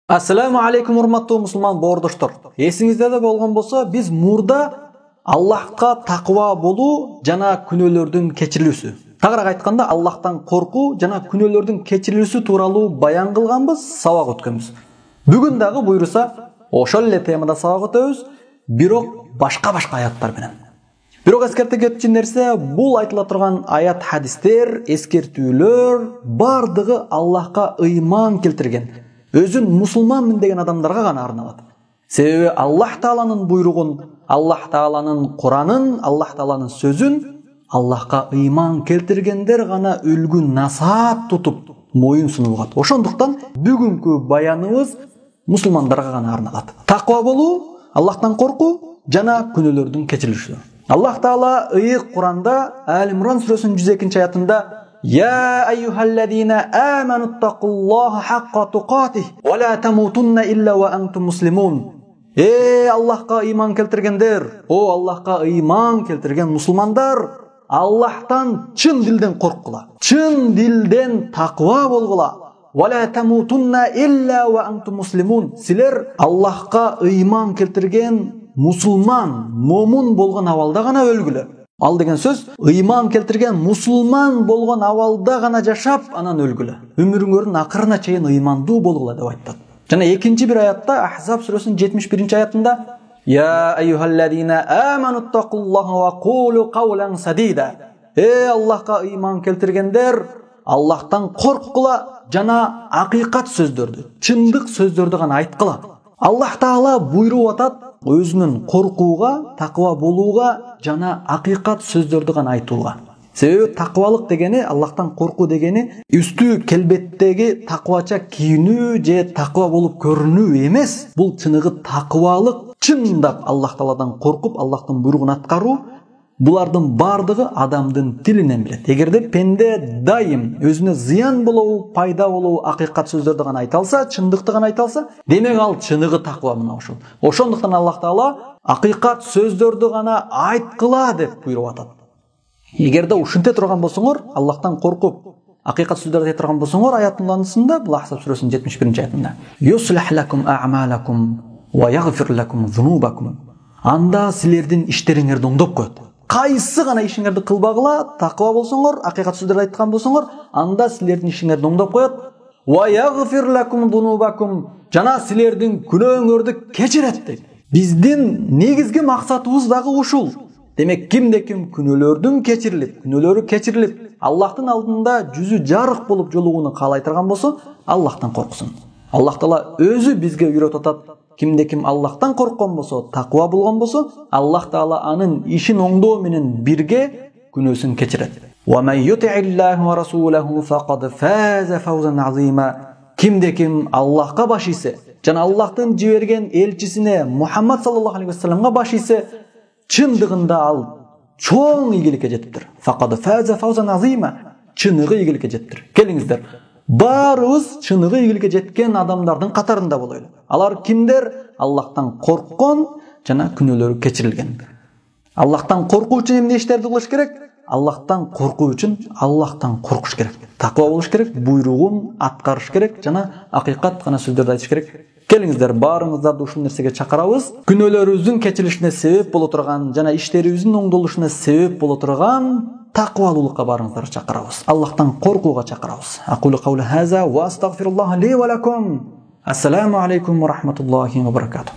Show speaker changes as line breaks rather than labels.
Assalamu alaikum урматтуу мусулман боордоштор. Эсиңизде да болгон болсо, биз мурда Аллахка таква болуу жана күнөөлөрдүн кечирилүүсү. Тагыраак айтканда, Аллахтан коркуу жана күнөөлөрдүн кечирилүүсү тууралуу баян кылганбыз, сабак өткөнбүз. Бүгүн дагы буйруса, ошол эле темада сабак өтөбүз, бирок башка аяттар менен. Бирок эскерте кетчү нерсе, бул айтыла турган аят хадистер, эскертүүлөр бардыгы Аллахка ыйман келтирген, өзүн мусулманмын деген адамдарга гана арналат. Себеби Аллах Тааланын буйругун, Аллах Тааланын Куранын, Аллах Тааланын сөзүн Аллахка ыйман келтиргендер гана үлгү насаат тутуп моюн сунуулгат. Ошондуктан бүгүнкү баяныбыз мусулмандарга гана арналат. Таква болуу, Аллахтан коркуу жана күнөөлөрдүн кечирилиши. Аллах Таала ыйык Куранда Ал-Имран сүрөсүнүн 102 аятында يا أيها الذين آمنوا اتقوا الله حق تقاته ولا تموتن إلا وأنتم مسلمون. Аллахка ыйман келтиргендер, Аллахка ыйман келтирген мусулмандар, Аллахтан чын дилден корккула, чын дилден таква болгула. ولا تموتن إلا وأنتم مسلمون. Силер Аллахка ыйман келтирген мусулман, момун болгон абалда гана өлгүлө. Ал деген сөз, ыйман келтирген мусулман болгон абалда гана жашап, анан өлгүлө. Өмүрүңөрдүн акырына чейин ыймандуу болгула деп айтат. Жана экинчи бир аятта, Ахзаб сүрөсүнүн 71 аятында, Я айюхаллазина аману аттакуллаха ва кулу каулан садида. Аллахка ыйман келтиргендер, Аллахтан корккула жана акыйкат сөздөрдү, чындык сөздөрдү гана айткыла. Аллах Таала буйруп атат, өзүнүн коркууга, таква болууга жана акыйкат сөздөрдү гана айтууга. Себеби таквалык дегени, Аллахтан коркуу дегени үстү келбеттеги таквача кийинүү же таква болуп көрүнүү эмес. Бул чыныгы таквалык, чындап Аллах Тааладан коркуп, Аллахтын буйругун аткаруу. Булардын бардыгы адамдын тилинен билет. Эгерде пенде дайым өзүнө зыян болобу, пайда болобу акыйкат сөздөрдү гана айта алса, чындыкты гана айта алса, демек ал чыныгы таква мына ошол. Ошондуктан Аллах Таала акыйкат сөздөрдү гана айткыла деп буйруп атат. Эгерде ушинте турган болсоңор, Аллахтан коркуп, акыйкат сөздөрдү айта турган болсоңор, аяттын андысында, бул Ахзаб сүрөсүнүн 71 аятында, Юслих лакум а'малакум ва ягфир лакум зунубакум. Анда силердин иштериңерди оңдоп коет. Кайсы гана ишиңерди кылбагыла, таква болсоңор, акыйкат сөздөрдү айткан болсоңор, анда силердин ишиңерди оңдоп коет. Ва ягфир лакум зунубакум. Жана силердин күнөөңөрдү кечирет дейт. Биздин негизги максатыбыз дагы ушул. Демек кимде-ким күнөөлөрдүн кечирилип, Аллахтын алдында жүзү жарык болуп жолугууну каалай турган болсо, Аллахтан корксун. Аллах Таала өзү бизге үйрөтүп атат. Кимде-ким Аллахтан корккон болсо, таква болгон болсо, Аллах Таала анын ишин оңдоо менен бирге күнөөсүн кечирет. Ва ман юти'иллахи ва расулаху фақад фаза фаузан азима. Кимде-ким Аллахка баш ийсе, жана Аллахтын жиберген элчисине Мухаммад саллаллаху алейхи ва салламга баш ийсе, чындыгында ал чоң ийгиликке жетиптир. Фақад фаза фаузан азима. Чыныгы ийгиликке жетиптир. Келиңиздер. Барыбыз чыныгы ийгиликке жеткен адамдардын катарында болойлу. Алар кимдер? Аллахтан корккон жана күнөөлөрү кечирилген. Аллахтан коркуу үчүн эмне иштерди кылыш керек? Аллахтан коркуу үчүн Аллахтан коркуш керек. Таква болуш керек, буйругун аткарыш керек жана акыйкат гана сөздөрдү айтыш керек. Келиңиздер, баарыңыздарды ушул нерсеге чакырабыз. Күнөөлөрүбүздүн кечирилишине себеп боло турган жана иштерибиздин оңдолушуна себеп боло турган таквалуулукка баарыңыздарды чакырабыз. Аллахтан коркууга чакырабыз. Aqulu qawli hadha wa astaghfirullah li wa lakum. Assalamu alaykum wa rahmatullahi wa barakatuh.